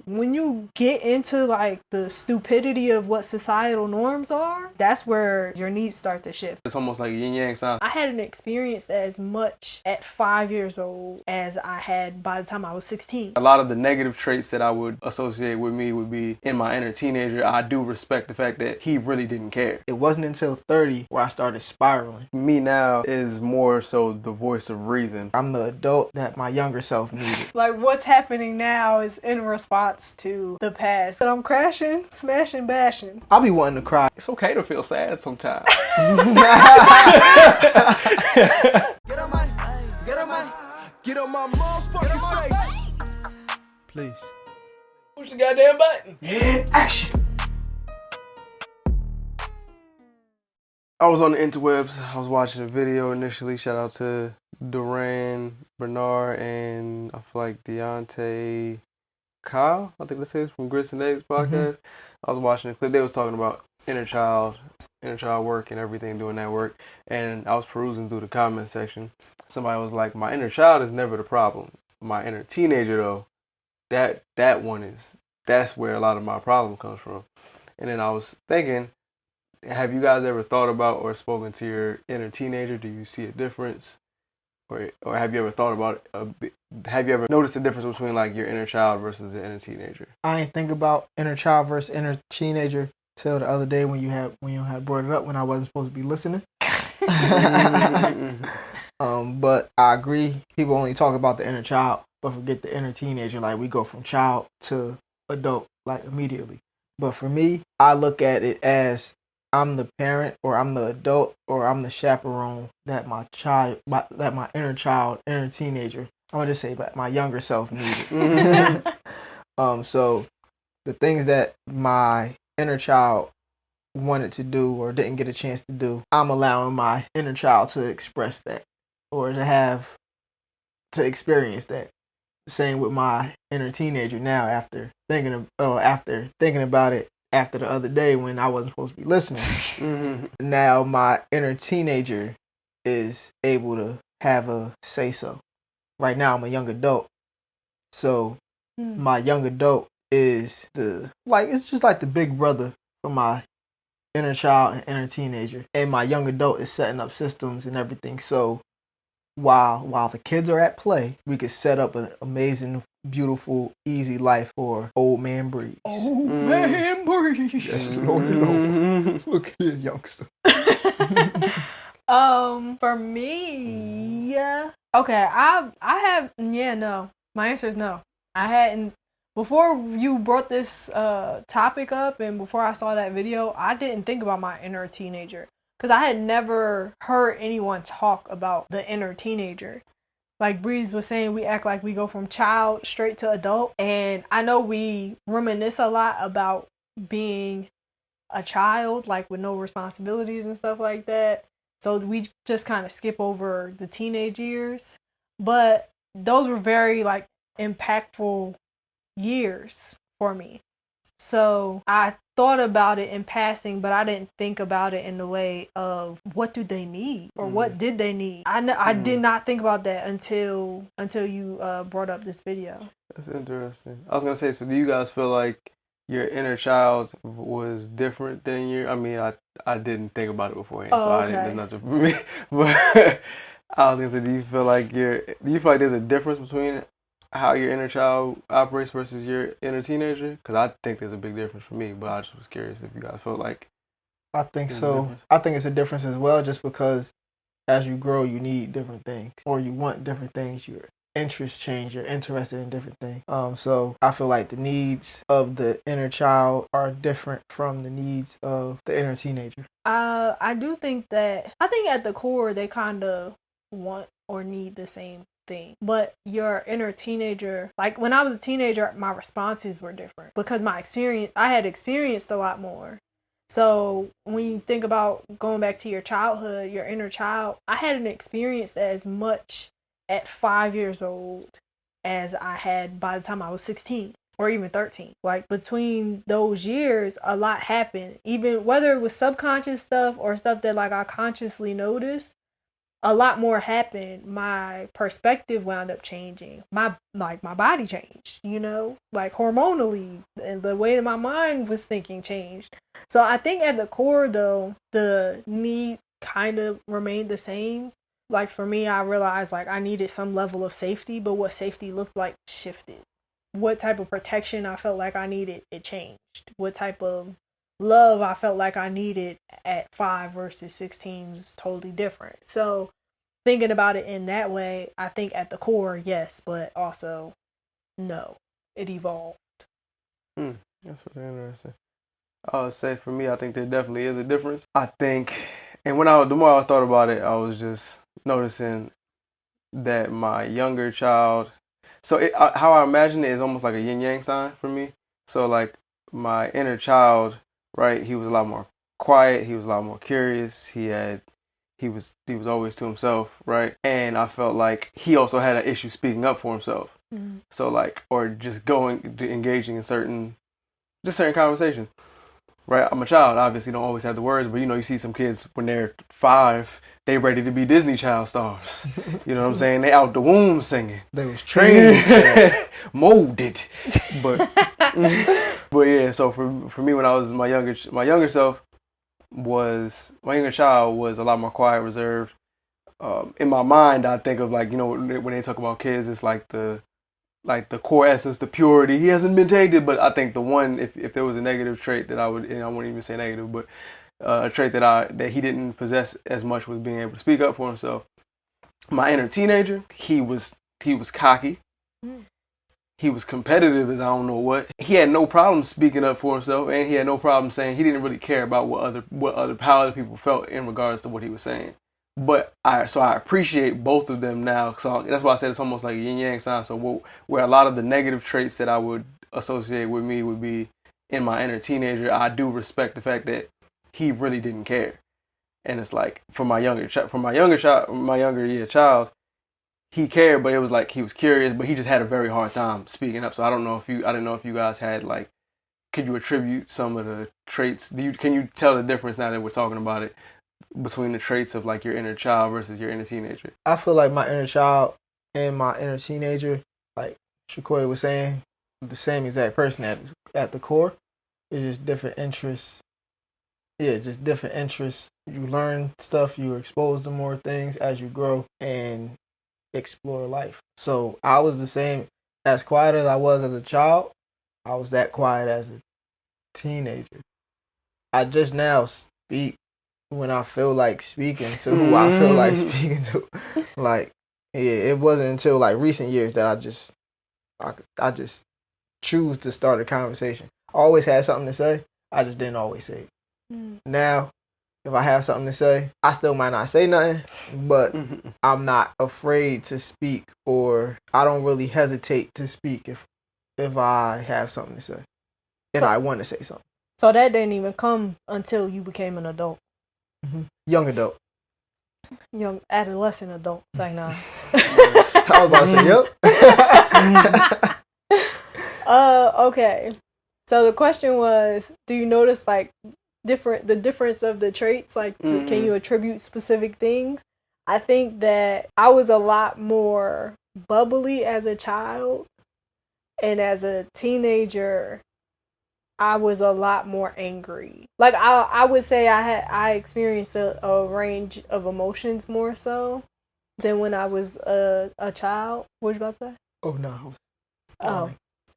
when you get into like the stupidity of what societal norms are, that's where your needs start to shift. It's almost like a yin-yang sign. I hadn't experienced as much at 5 years old as I had by the time I was 16. A lot of the negative traits that I would associate with me would be in my inner teenager. I do respect the fact that he really didn't care. It wasn't until 30 where I started spiraling. Me now is more so the voice of reason. I'm the adult that my younger self needed. Like what's happening now is in response to the past. But I'm crashing, smashing, bashing. I'll be wanting to cry. It's okay to feel sad sometimes. Get on my motherfucking face. Please. Push the goddamn button. Action. I was on the interwebs. I was watching a video initially. Shout out to Durand Bernarr and I feel like Deontay Kyle. I think that's his from Grits and Eggs podcast. I was watching a clip. They was talking about inner child work and everything, doing that work. And I was perusing through the comment section. Somebody was like, my inner child is never the problem. My inner teenager, though, that's where a lot of my problem comes from. And then I was thinking, have you guys ever thought about or spoken to your inner teenager? Do you see a difference? Or have you ever thought about it? Have you ever noticed the difference between like your inner child versus the inner teenager? I ain't think about inner child versus inner teenager till the other day when you had brought it up when I wasn't supposed to be listening. But I agree. People only talk about the inner child, but forget the inner teenager. Like we go from child to adult, like immediately. But for me, I look at it as I'm the parent, or I'm the adult, or I'm the chaperone that my inner teenager, I'm gonna just say, but my younger self needed. So the things that my inner child wanted to do or didn't get a chance to do, I'm allowing my inner child to express that or to experience that. Same with my inner teenager now after thinking about it after the other day when I wasn't supposed to be listening. Now my inner teenager is able to have a say so. Right now I'm a young adult. So my young adult is it's just like the big brother for my inner child and inner teenager. And my young adult is setting up systems and everything. So while the kids are at play, we could set up an amazing, beautiful, easy life for old man Breeze. Old man Breeze. Yes, Lord. Look here, youngster. For me, yeah. Okay, no. My answer is no. I hadn't. Before you brought this topic up and before I saw that video, I didn't think about my inner teenager. Because I had never heard anyone talk about the inner teenager. Like Breeze was saying, we act like we go from child straight to adult. And I know we reminisce a lot about being a child, like with no responsibilities and stuff like that. So we just kind of skip over the teenage years. But those were very like impactful years for me. So I thought about it in passing, but I didn't think about it in the way of what do they need or what did they need. I did not think about that until you brought up this video. That's interesting. I was gonna say, so do you guys feel like your inner child was different than your? I mean, I didn't think about it beforehand, so okay. I didn't. There's nothing for me. But I was gonna say, do you feel like there's a difference between how your inner child operates versus your inner teenager? Because I think there's a big difference for me, but I just was curious if you guys felt like. I think so. I think it's a difference as well, just because as you grow, you need different things, or you want different things. Your interests change. You're interested in different things. So I feel like the needs of the inner child are different from the needs of the inner teenager. I do think that. I think at the core they kind of want or need the same thing, but your inner teenager, like when I was a teenager, my responses were different because I had experienced a lot more. So when you think about going back to your childhood, your inner child, I hadn't experienced as much at 5 years old as I had by the time I was 16 or even 13. Like between those years, a lot happened, even whether it was subconscious stuff or stuff that like I consciously noticed. a lot more happened. My perspective wound up changing. My body changed, like hormonally, and the way that my mind was thinking changed. So I think at the core though, the need kind of remained the same. Like for me, I realized like I needed some level of safety, but what safety looked like shifted. What type of protection I felt like I needed, it changed. What type of love I felt like I needed at 5 versus 16 was totally different. So thinking about it in that way, I think at the core, yes, but also no, it evolved. That's really interesting. I would say for me, I think there definitely is a difference. I think, and the more I thought about it, I was just noticing that my younger child, how I imagine it is almost like a yin yang sign for me. So like my inner child, right? He was a lot more quiet. He was a lot more curious. He was always to himself, right? And I felt like he also had an issue speaking up for himself. Mm-hmm. So like, or just engaging in certain conversations. Right, I'm a child. Obviously, don't always have the words, but you see some kids when they're 5, they ready to be Disney child stars. You know what I'm saying? They out the womb singing. They was trained, molded. But yeah. So for me, when I was my younger child was a lot more quiet, reserved. In my mind, I think of like when they talk about kids, it's like the core essence, the purity. He hasn't been tainted, but I think the one, if there was a negative trait that I wouldn't even say negative, but a trait that he didn't possess as much was being able to speak up for himself. My inner teenager, he was cocky. He was competitive as I don't know what. He had no problem speaking up for himself, and he had no problem saying he didn't really care about how other people felt in regards to what he was saying. But I appreciate both of them now. So that's why I said it's almost like a yin yang sign. So where a lot of the negative traits that I would associate with me would be in my inner teenager, I do respect the fact that he really didn't care. And it's like for my younger child, he cared, but it was like he was curious, but he just had a very hard time speaking up. So I didn't know if you guys had like, could you attribute some of the traits? Can you tell the difference now that we're talking about it? Between the traits of like your inner child versus your inner teenager? I feel like my inner child and my inner teenager, like Shakoya was saying, the same exact person at the core. It's just different interests. Yeah, just different interests. You learn stuff, you're exposed to more things as you grow and explore life. So I was the same, as quiet as I was as a child, I was that quiet as a teenager. I just now speak when I feel like speaking to who I feel like speaking to. Like, yeah, it wasn't until like recent years that I just choose to start a conversation. I always had something to say, I just didn't always say it. Now, if I have something to say, I still might not say nothing, but I'm not afraid to speak, or I don't really hesitate to speak if I have something to say and I want to say something. So that didn't even come until you became an adult. Young adult. Young adolescent adult. Say no. I was about to say, yep. Okay. So the question was, do you notice like the difference of the traits? Like, can you attribute specific things? I think that I was a lot more bubbly as a child, and as a teenager, I was a lot more angry. Like I would say I experienced a range of emotions more so than when I was a child. What were you about to say? Oh no.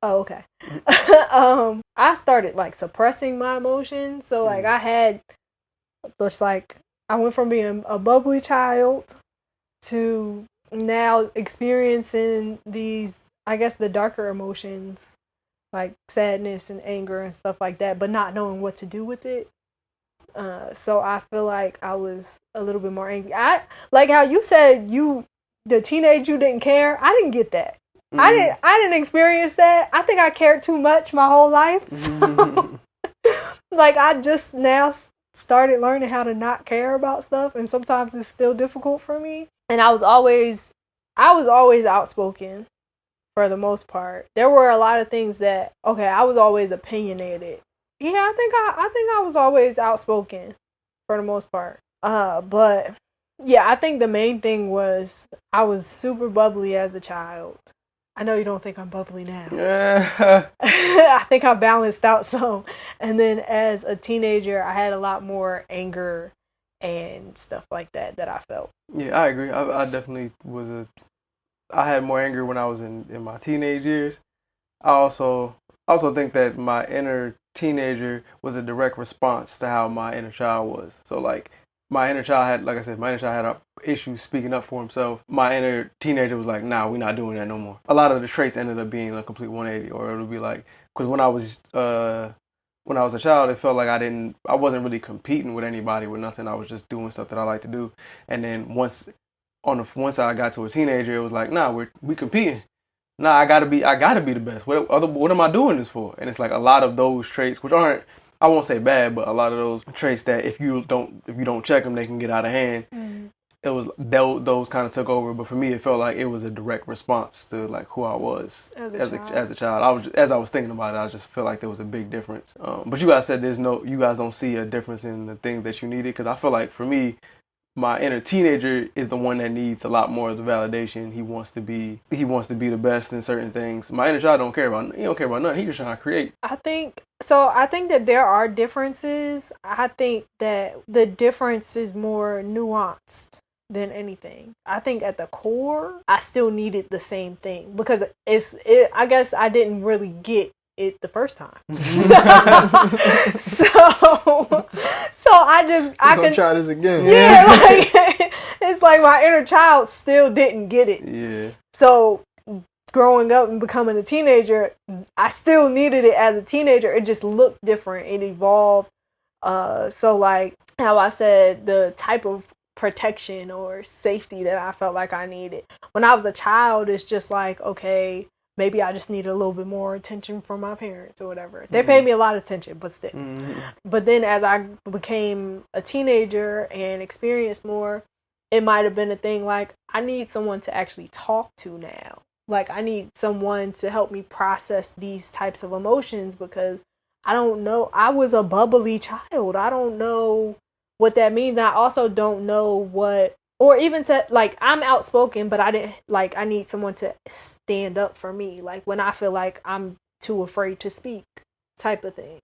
Oh, okay. I started like suppressing my emotions. So like I had just like, I went from being a bubbly child to now experiencing these, I guess, the darker emotions like sadness and anger and stuff like that, but not knowing what to do with it. So I feel like I was a little bit more angry. I like how you said the teenage you didn't care. I didn't get that. I didn't experience that. I think I cared too much my whole life. So, like I just now started learning how to not care about stuff, and sometimes it's still difficult for me. And I was always outspoken for the most part. There were a lot of things that I was always opinionated. Yeah, I think I was always outspoken for the most part. But Yeah, I think the main thing was I was super bubbly as a child. I know you don't think I'm bubbly now. Yeah. I think I balanced out some. And then as a teenager, I had a lot more anger and stuff like that I felt. Yeah, I agree. I definitely I had more anger when I was in my teenage years. I also think that my inner teenager was a direct response to how my inner child was. So like my inner child had, like I said, my inner child had an issue speaking up for himself. My inner teenager was like, nah, we're not doing that no more. A lot of the traits ended up being a complete 180, or it would be like, because when I was a child, it felt like I wasn't really competing with anybody with nothing. I was just doing stuff that I like to do. And then once I got to a teenager, it was like, nah, we competing. Nah, I gotta be the best. What am I doing this for? And it's like a lot of those traits, which aren't, I won't say bad, but a lot of those traits that if you don't check them, they can get out of hand. Mm-hmm. It was those kind of took over. But for me, it felt like it was a direct response to like who I was as a child. As I was thinking about it, I just feel like there was a big difference. But you guys said you guys don't see a difference in the things that you needed, because I feel like for me, my inner teenager is the one that needs a lot more of the validation. He wants to be the best in certain things. My inner child don't care about nothing. He just trying to create. I think that there are differences. I think that the difference is more nuanced than anything. I think at the core, I still needed the same thing, because I guess I didn't really get it the first time. so I can try this again. Yeah, like it's like my inner child still didn't get it. Yeah. So growing up and becoming a teenager, I still needed it as a teenager. It just looked different. It evolved. So like how I said, the type of protection or safety that I felt like I needed when I was a child, it's just like, okay, maybe I just needed a little bit more attention from my parents or whatever. They paid me a lot of attention, but still. Mm-hmm. But then as I became a teenager and experienced more, it might have been a thing like, I need someone to actually talk to now. Like, I need someone to help me process these types of emotions, because I don't know. I was a bubbly child. I don't know what that means. I also don't know what, or even to, like, I'm outspoken, but I need someone to stand up for me. Like, when I feel like I'm too afraid to speak, type of thing.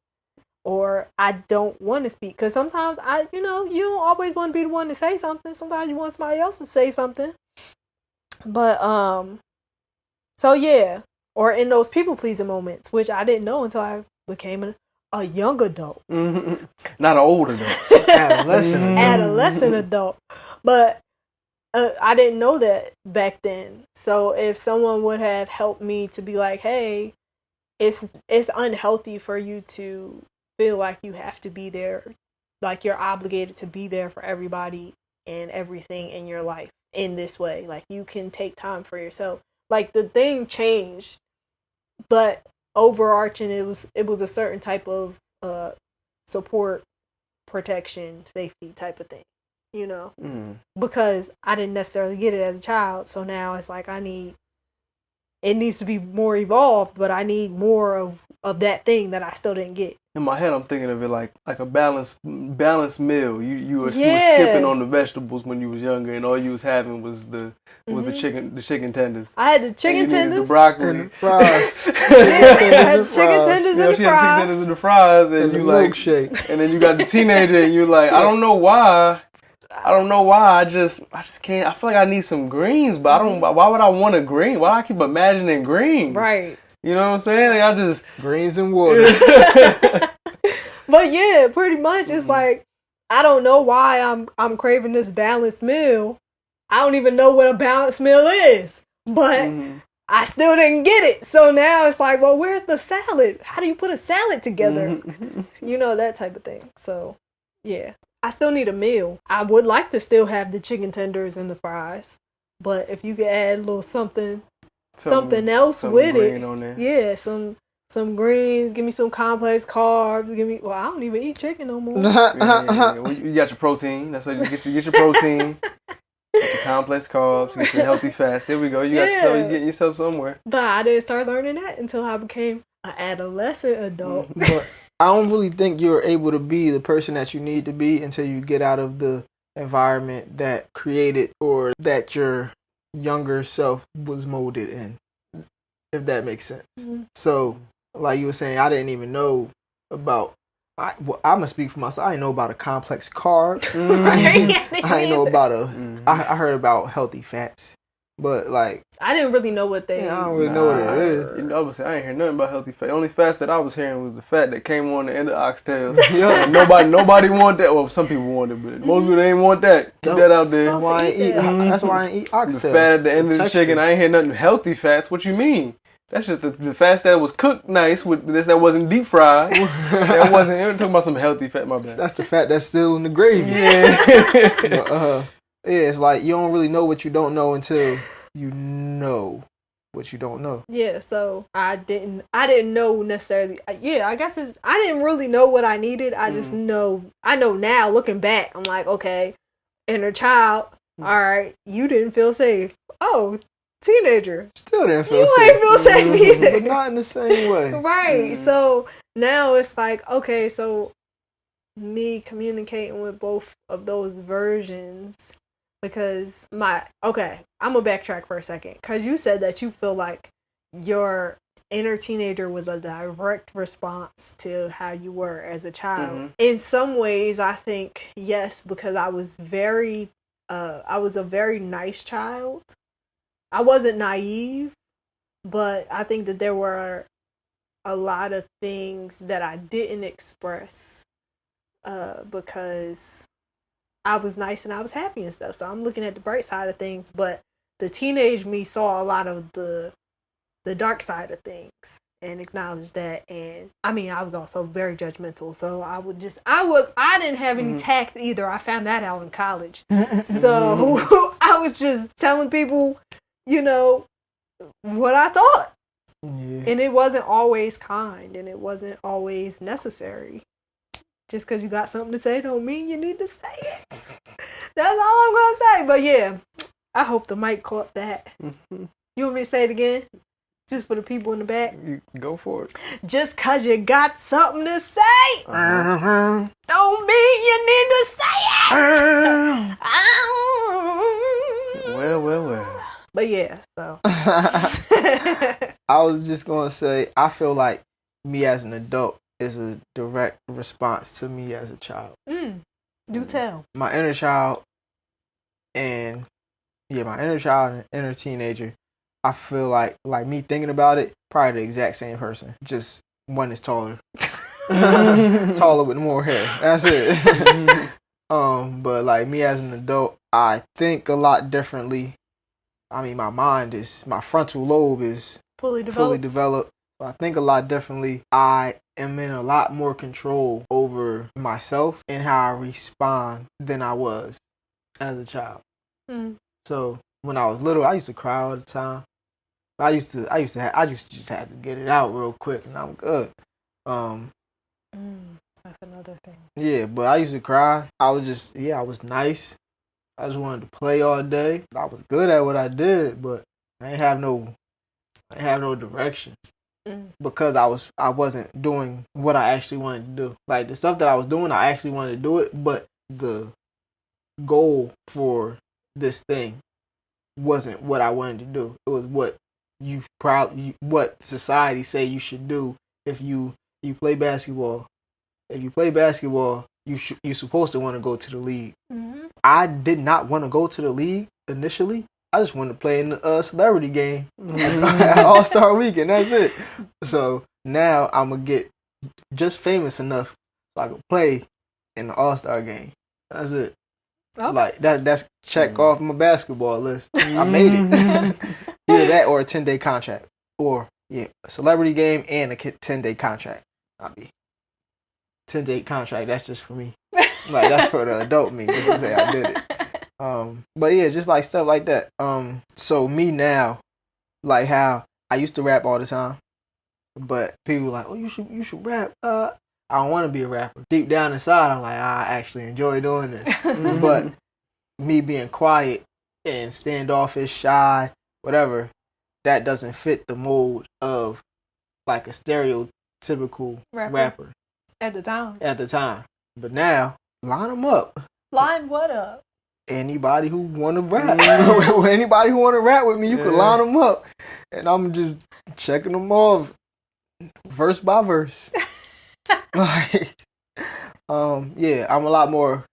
Or I don't want to speak. Because sometimes you don't always want to be the one to say something. Sometimes you want somebody else to say something. But, so yeah. Or in those people-pleasing moments, which I didn't know until I became a young adult. Mm-hmm. Not an old adult. Adolescent adult. But I didn't know that back then. So if someone would have helped me to be like, hey, it's unhealthy for you to feel like you have to be there, like you're obligated to be there for everybody and everything in your life in this way. Like, you can take time for yourself. Like, the thing changed, but overarching, it was a certain type of support, protection, safety type of thing. Because I didn't necessarily get it as a child. So now it's like it needs to be more evolved, but I need more of that thing that I still didn't get. In my head, I'm thinking of it like a balanced meal. You were skipping on the vegetables when you was younger, and all you was having was the chicken tenders. I had the chicken tenders, the broccoli, and the fries. Chicken tenders and she had chicken tenders and the fries, and you like milkshake. And then you got the teenager, and you're like, I don't know why. I just can't. I feel like I need some greens, but I don't. Why would I want a green? Why do I keep imagining greens? Right. You know what I'm saying? Like, I just greens and water. But yeah, pretty much it's like, I don't know why I'm craving this balanced meal. I don't even know what a balanced meal is, but I still didn't get it. So now it's like, well, where's the salad? How do you put a salad together? That type of thing. So yeah, I still need a meal. I would like to still have the chicken tenders and the fries, but if you could add a little something else with it. On there. Yeah, some greens, give me some complex carbs, I don't even eat chicken no more. Well, you got your protein. That's how you get your protein. Get your complex carbs, get your healthy fats. There we go. You getting yourself somewhere. But I didn't start learning that until I became an adolescent adult. But I don't really think you're able to be the person that you need to be until you get out of the environment that created or that your younger self was molded in, if that makes sense. Mm-hmm. So, like you were saying, I didn't even know about. I'm gonna speak for myself. I didn't know about a complex carb. I didn't know about I heard about healthy fats, but like I didn't really know what they. I don't really know what it is. You know, I was saying I ain't hear nothing about healthy fat. The only fats that I was hearing was the fat that came on the end of oxtails. Yeah. And nobody want that. Well, some people want it, but most people ain't want that. Keep that out there. That's why I eat. That's why I eat oxtails. The fat at the end of the texture. chicken. I ain't hear nothing healthy fats. What you mean? That's just the fats that was cooked nice with this that wasn't deep fried. That wasn't. We're talking about some healthy fat. My bad. That's the fat that's still in the gravy. Yeah. But, yeah, it's like you don't really know what you don't know until you know what you don't know. Yeah, so I didn't know necessarily. Yeah, I guess I didn't really know what I needed. I just know. I know now, looking back, I'm like, okay, inner child. All right, you didn't feel safe. Oh, teenager. Still didn't feel You safe. ain't feel safe either. But not in the same way. Right. So now it's like, okay, so me communicating with both of those versions, because I'm gonna backtrack for a second, because you said that you feel like your inner teenager was a direct response to how you were as a child. In some ways, I think yes, because I was a very nice child. I wasn't naive, but I think that there were a lot of things that I didn't express because I was nice and I was happy and stuff. So I'm looking at the bright side of things, but the teenage me saw a lot of the dark side of things and acknowledged that. And I mean, I was also very judgmental. So I didn't have any tact either. I found that out in college. So I was just telling people, you know, what I thought. Yeah. And it wasn't always kind and it wasn't always necessary. Just because you got something to say don't mean you need to say it. That's all I'm going to say. But yeah, I hope the mic caught that. You want me to say it again? Just for the people in the back? You go for it. Just because you got something to say don't mean you need to say it. Well. But yeah, so. I was just going to say, I feel like me as an adult is a direct response to me as a child. Do tell. My inner child and inner teenager, I feel like me thinking about it, probably the exact same person. Just one is taller. Taller with more hair. That's it. But like me as an adult, I think a lot differently. I mean, my frontal lobe is fully developed. So I think a lot differently. I am in a lot more control over myself and how I respond than I was as a child. So when I was little, I used to cry all the time. I used to just have to get it out real quick, and I'm good. That's another thing. Yeah, but I used to cry. I was nice. I just wanted to play all day. I was good at what I did, but I didn't have no direction because I wasn't doing what I actually wanted to do. Like the stuff that I was doing, I actually wanted to do it, but the goal for this thing wasn't what I wanted to do. It was what what society say you should do if you play basketball. If you play basketball, you're supposed to want to go to the league. I did not want to go to the league initially. I just wanted to play in the celebrity game at All-Star Weekend. That's it. So now I'm going to get just famous enough so I can play in the All-Star game. That's it. Okay. Like that's check off my basketball list. I made it. Either that or a 10-day contract. Or, a celebrity game and a 10-day contract. I'll be 10-day contract, that's just for me. Like, that's for the adult me. Just to say I did it. But yeah, just like stuff like that. So me now, like how I used to rap all the time, but people were like, oh, you should rap. I don't want to be a rapper. Deep down inside, I'm like, I actually enjoy doing this. But me being quiet and standoffish, shy, whatever, that doesn't fit the mold of like a stereotypical rapper. At the time. But now, line them up. Line what up? anybody who want to rap. Anybody who want to rap with me, you can line them up. And I'm just checking them off verse by verse. Like, yeah, I'm a lot more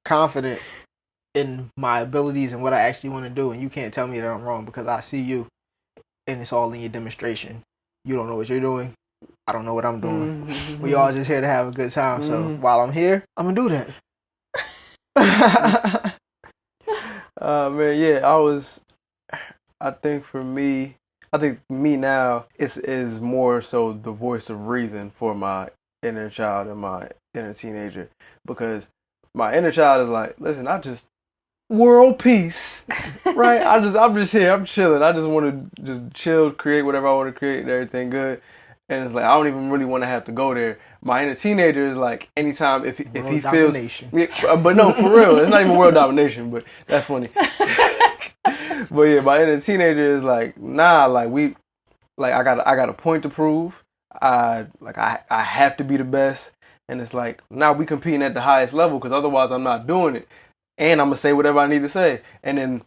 confident in my abilities and what I actually want to do. And you can't tell me that I'm wrong because I see you and it's all in your demonstration. You don't know what you're doing. I don't know what I'm doing. We all just here to have a good time. So while I'm here, I'm going to do that. Man, yeah, I think me now is more so the voice of reason for my inner child and my inner teenager, because my inner child is like, listen, I just world peace, right? I'm just here, I'm chilling. I just want to just chill, create whatever I want to create, and everything good. And it's like I don't even really want to have to go there. My inner teenager is like, anytime if he feels, but no, for real, it's not even world domination, but that's funny. But yeah, my inner teenager is like, nah, like I got a point to prove. I have to be the best, and it's like, now we competing at the highest level, because otherwise I'm not doing it, and I'm gonna say whatever I need to say. And then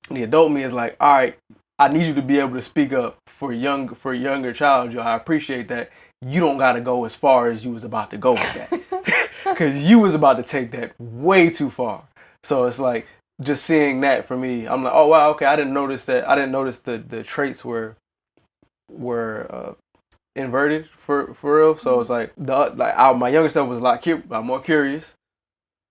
the adult me is like, all right, I need you to be able to speak up for a younger child. Yo, I appreciate that. You don't gotta go as far as you was about to go with that, because you was about to take that way too far. So it's like, just seeing that for me, I'm like, oh wow, okay, I didn't notice that. I didn't notice the traits were inverted for real. So it's like my younger self was a lot more curious.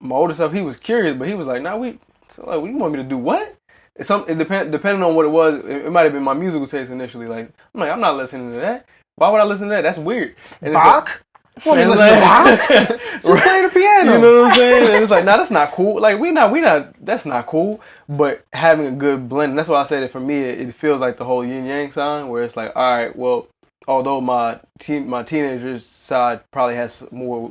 My older self, he was curious, but he was like, nah, you want me to do what? Depending on what it was, it might have been my musical taste initially. Like, I'm not listening to that. Why would I listen to that? That's weird. And Bach? Want me to listen to Bach? Just play the piano. You know what I'm saying? And it's like, nah, that's not cool. Like, we not, that's not cool. But having a good blend, and that's why I said that for me, it feels like the whole yin yang sign, where it's like, all right, well, although my teenager side probably has more,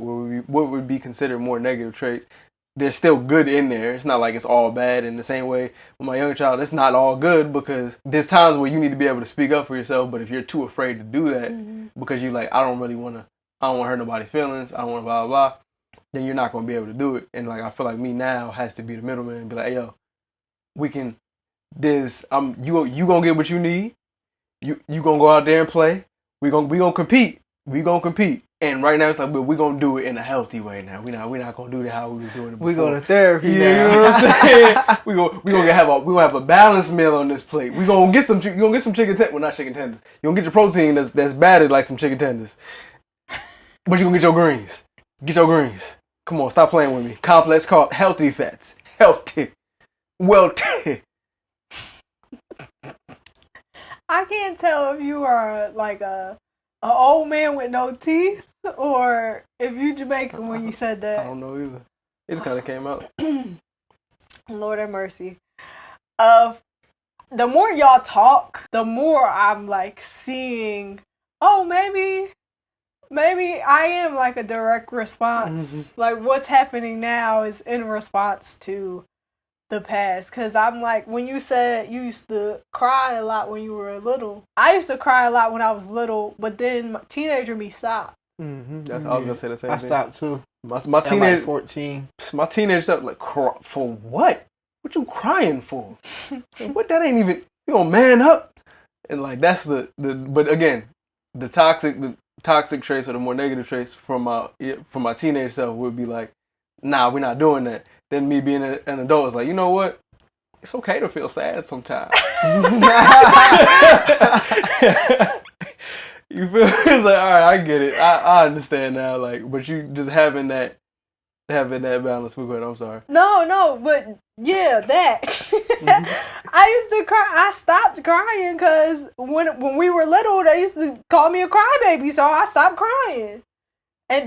what would be considered more negative traits, there's still good in there. It's not like it's all bad. In the same way with my younger child, it's not all good, because there's times where you need to be able to speak up for yourself. But if you're too afraid to do that, because you're like, I don't want to hurt nobody's feelings, I don't want to blah, blah, blah, then you're not going to be able to do it. And like, I feel like me now has to be the middleman and be like, hey, yo, we can, you going to get what you need. You going to go out there and play. We gonna compete. And right now it's like, but we're gonna do it in a healthy way now. We're not gonna do it how we was doing it before. We go to therapy now. You know what I'm saying? we gonna have a balanced meal on this plate. You gonna get some chicken tenders. Well, not chicken tenders. You gonna get your protein that's battered like some chicken tenders. But you gonna get your greens. Get your greens. Come on, stop playing with me. Complex carb, healthy fats. Healthy. Wealthy. I can't tell if you are like a old man with no teeth, or if you Jamaican when you said that. I don't know either. It just kind of came out. Lord have mercy. The more y'all talk, the more I'm like seeing, oh, maybe I am like a direct response. Like, what's happening now is in response to the past. Because I'm like, when you said you used to cry a lot when you were little, I used to cry a lot when I was little, but then my teenager me stopped. I was gonna say the same thing. I stopped too. My teenage, like 14. My teenage stuff, like, for what? What you crying for? What, that ain't even, you gonna man up? And like, that's but again, the toxic traits or the more negative traits from my teenage self would be like, nah, we're not doing that. Then me being an adult is like, you know what? It's okay to feel sad sometimes. You feel? It's like, all right, I get it. I understand now. Like, but you just having that balance. I'm sorry. No, but yeah, that. I used to cry. I stopped crying because when we were little, they used to call me a crybaby, so I stopped crying.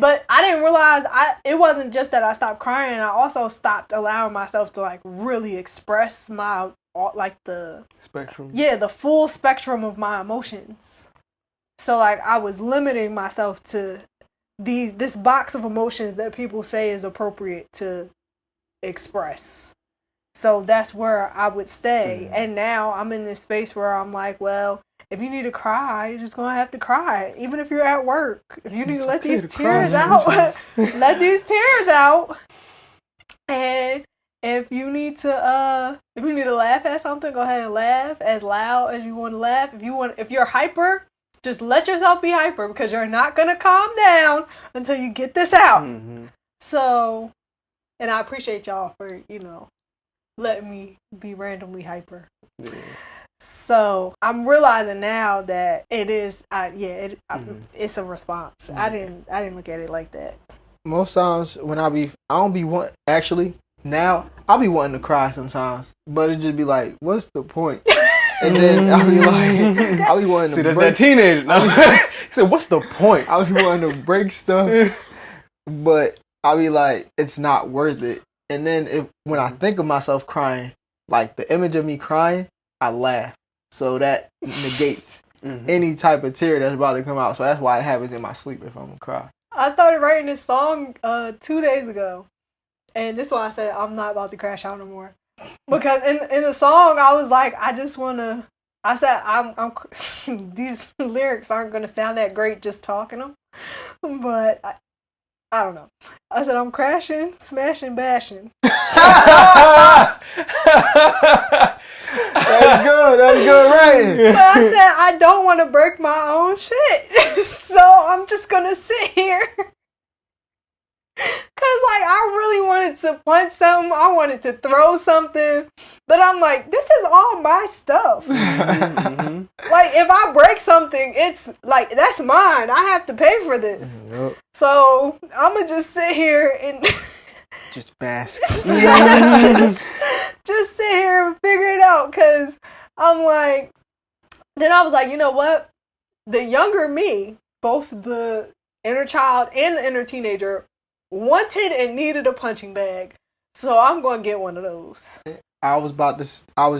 But I didn't realize it wasn't just that I stopped crying. I also stopped allowing myself to like really express my like the spectrum. Yeah, the full spectrum of my emotions. So like I was limiting myself to this box of emotions that people say is appropriate to express. So that's where I would stay. And now I'm in this space where I'm like, well, if you need to cry, you're just going to have to cry. Even if you're at work. If you need to let these tears out, let these tears out. And if you need to laugh at something, go ahead and laugh as loud as you want to laugh. If you're hyper, just let yourself be hyper because you're not gonna calm down until you get this out. Mm-hmm. So, and I appreciate y'all for letting me be randomly hyper. Yeah. So I'm realizing now that it is, it's a response. Mm-hmm. I didn't look at it like that. Most times when I'll be wanting to cry sometimes, but it just be like, what's the point? And then I'll be wanting to see, that's break. that teenager. He said, what's the point? I'll be wanting to break stuff, but I'll be like, it's not worth it. And then when I think of myself crying, like the image of me crying, I laugh. So that negates any type of tear that's about to come out. So that's why it happens in my sleep if I'm gonna cry. I started writing this song 2 days ago. And this is why I said I'm not about to crash out no more. Because in the song, I was like, I said, I'm these lyrics aren't going to sound that great just talking them. But I don't know. I said, I'm crashing, smashing, bashing. That's good writing. But I said, I don't want to break my own shit. So I'm just going to sit here. Cause I really wanted to punch something, I wanted to throw something, but I'm like, this is all my stuff. Mm-hmm. Like if I break something, it's like that's mine. I have to pay for this. Yep. So I'm gonna just sit here and Just bask. just sit here and figure it out. Cause I'm like, then I was like, you know what? The younger me, both the inner child and the inner teenager, wanted and needed a punching bag, so I'm going to get one of those. I was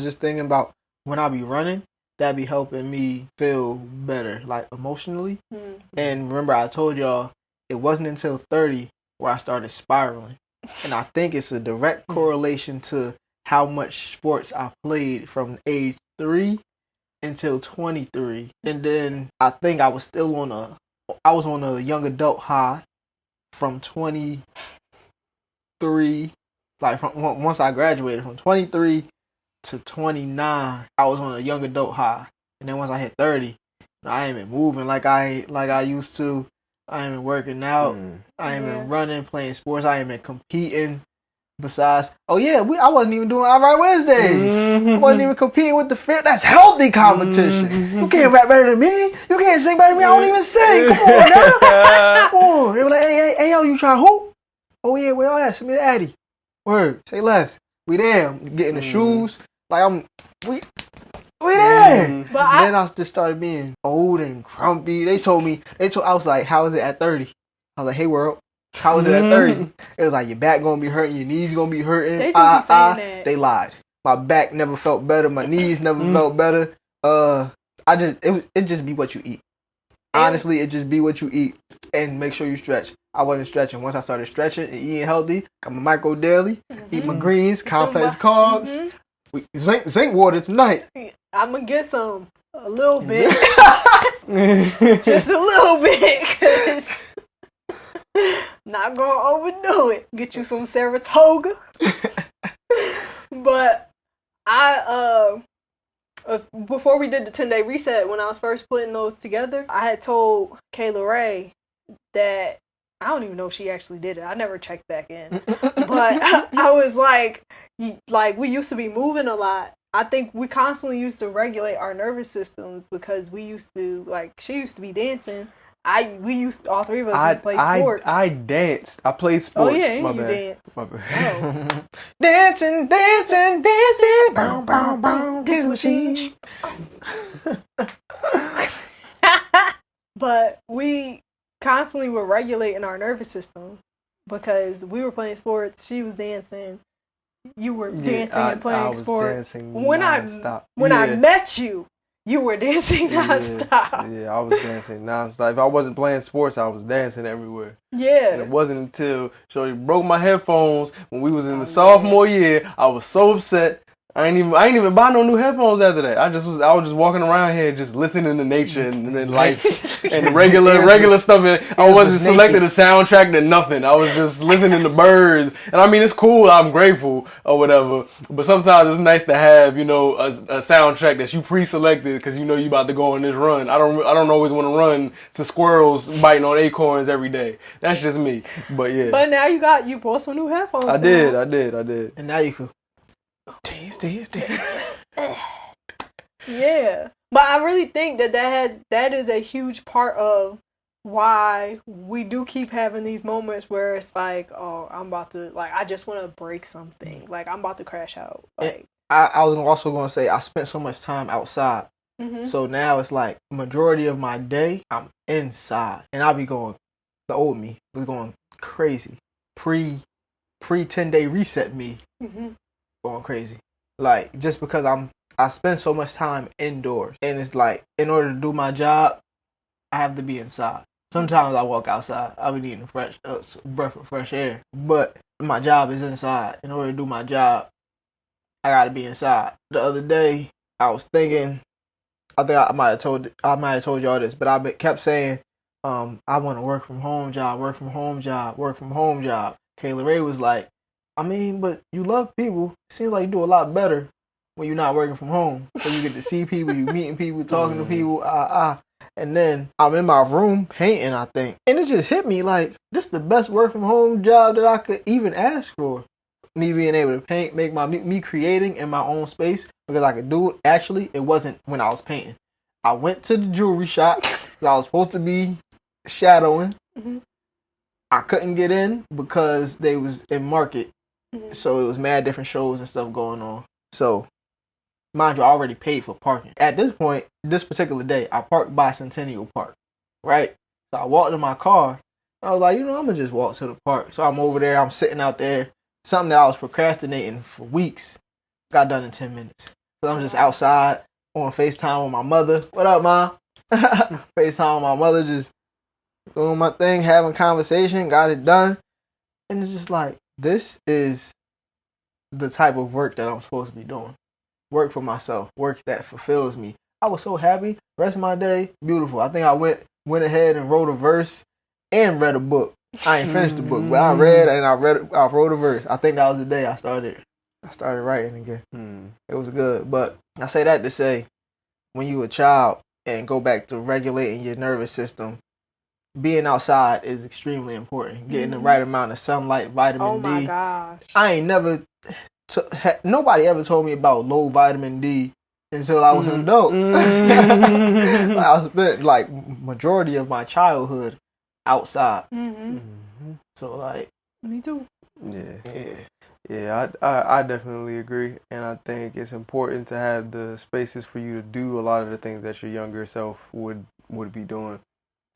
just thinking about when I be running, that be helping me feel better, like emotionally. Mm-hmm. And remember, I told y'all it wasn't until 30 where I started spiraling, and I think it's a direct correlation to how much sports I played from age 3 until 23, and then I think I was on a young adult high. From 23, like from once I graduated, from 23 to 29, I was on a young adult high, and then once I hit 30, I ain't been moving like I used to. I ain't been working out. I ain't been running, playing sports. I ain't been competing. Besides, I wasn't even doing Alright Wednesdays. I wasn't even competing with the fit. That's healthy competition. You can't rap better than me. You can't sing better than me. I don't even sing. Come on now. Come on. They were like, hey, yo, you trying to hoop? Oh yeah, where y'all at? Send me the Addy. Word. Say less. We there. Getting the shoes. Like we there. But then I just started being old and grumpy. I was like, how is it at 30? I was like, hey world. How was it at 30? It was like your back gonna be hurting, your knees gonna be hurting. They do be saying that. They lied. My back never felt better. My knees never felt better. It just be what you eat. Honestly, it just be what you eat, and make sure you stretch. I wasn't stretching. Once I started stretching and eating healthy, got my micro daily, eat my greens, complex carbs, zinc water tonight. I'm gonna get some a little bit, just a little bit, 'cause not gonna overdo it. Get you some Saratoga. But before we did the 10-day reset, when I was first putting those together, I had told Kayla Ray that I don't even know if she actually did it. I never checked back in. But I was like we used to be moving a lot. I think we constantly used to regulate our nervous systems because we used to, she used to be dancing. All three of us used to play sports. I danced. I played sports. Oh, yeah, My you bad. danced. My bad. Oh. Dancing. Bow, bow, bow. Dance machine. But we constantly were regulating our nervous system because we were playing sports. She was dancing. You were dancing and playing sports. Dancing when nonstop. I met you, you were dancing nonstop. Yeah, I was dancing nonstop. If I wasn't playing sports, I was dancing everywhere. Yeah. And it wasn't until Shorty broke my headphones when we was in the sophomore year. I was so upset. I ain't even buy no new headphones after that. I was just walking around here just listening to nature and life and regular stuff. I wasn't selecting a soundtrack to nothing. I was just listening to birds. And I mean, it's cool. I'm grateful or whatever. But sometimes it's nice to have, a soundtrack that you pre-selected because you about to go on this run. I don't always want to run to squirrels biting on acorns every day. That's just me. But yeah. But now you bought some new headphones. I did. And now you could dance. Yeah. But I really think that is a huge part of why we do keep having these moments where it's like, oh, I'm about to, like, I just want to break something. Like, I'm about to crash out. Like, I was also going to say, I spent so much time outside. mm-hmm. So now it's like, majority of my day, I'm inside. And I'll be going, the old me was going crazy. Pre 10-day reset me, mm-hmm. going crazy. Like, just because I spend so much time indoors. And it's like, in order to do my job, I have to be inside. Sometimes I walk outside. I'll be needing fresh breath of fresh air. But my job is inside. In order to do my job, I gotta be inside. The other day, I was thinking, I think I might have told y'all this, but I kept saying, I want to work from home job. Kayla Ray was like, I mean, but you love people. Seems like you do a lot better when you're not working from home. So you get to see people, you meeting people, talking to people, And then I'm in my room painting, I think. And it just hit me like, this is the best work from home job that I could even ask for. Me being able to paint, make me creating in my own space because I could do it. Actually, it wasn't when I was painting. I went to the jewelry shop that I was supposed to be shadowing. Mm-hmm. I couldn't get in because they was in market. Mm-hmm. So it was mad different shows and stuff going on. So, mind you, I already paid for parking. At this point, this particular day, I parked by Centennial Park, right? So I walked in my car. I was like, I'm going to just walk to the park. So I'm over there. I'm sitting out there. Something that I was procrastinating for weeks got done in 10 minutes. So I'm just outside on FaceTime with my mother. What up, Ma? FaceTime with my mother, just doing my thing, having conversation, got it done. And it's just like, this is the type of work that I'm supposed to be doing. Work for myself, work that fulfills me. I was so happy. Rest of my day, beautiful. I think I went ahead and wrote a verse and read a book. I ain't finished the book, but I read and I wrote a verse. I think that was the day I started writing again. It was good. But I say that to say, when you a child and go back to regulating your nervous system, being outside is extremely important. Getting the right amount of sunlight, vitamin D. Oh my gosh. I ain't never, nobody ever told me about low vitamin D until I was an adult. I spent like majority of my childhood outside. So like, me too. Yeah, I definitely agree, and I think it's important to have the spaces for you to do a lot of the things that your younger self would be doing.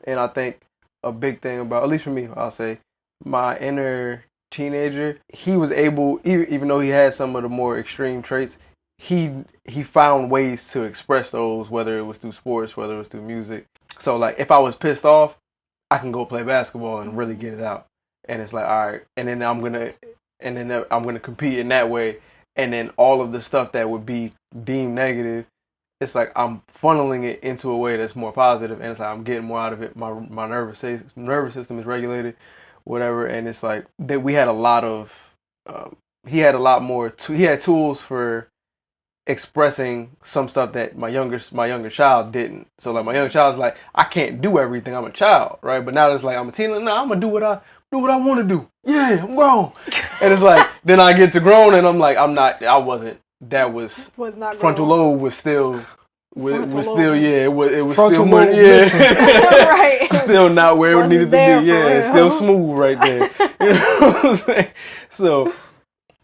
And I think a big thing about, at least for me, I'll say, my inner teenager, he was able, even though he had some of the more extreme traits, he found ways to express those, whether it was through sports, whether it was through music. So like, if I was pissed off, I can go play basketball and really get it out. And it's like, all right, and then I'm gonna compete in that way. And then all of the stuff that would be deemed negative, it's like I'm funneling it into a way that's more positive, and it's like I'm getting more out of it. My nervous system is regulated, whatever. And it's like that we had a lot of he had tools for expressing some stuff that my younger child didn't. So like my younger child's like, I can't do everything. I'm a child, right? But now it's like I'm a teen. No, I'm gonna do what I want to do. Yeah, I'm grown. And it's like then I get to grown and I'm like that was not frontal grown. lobe was still was still lobe. yeah it was Frontal still much, lobe Right. still not where it Wasn't needed to there be. for Yeah, it's real. still smooth right there. You know what I'm saying? So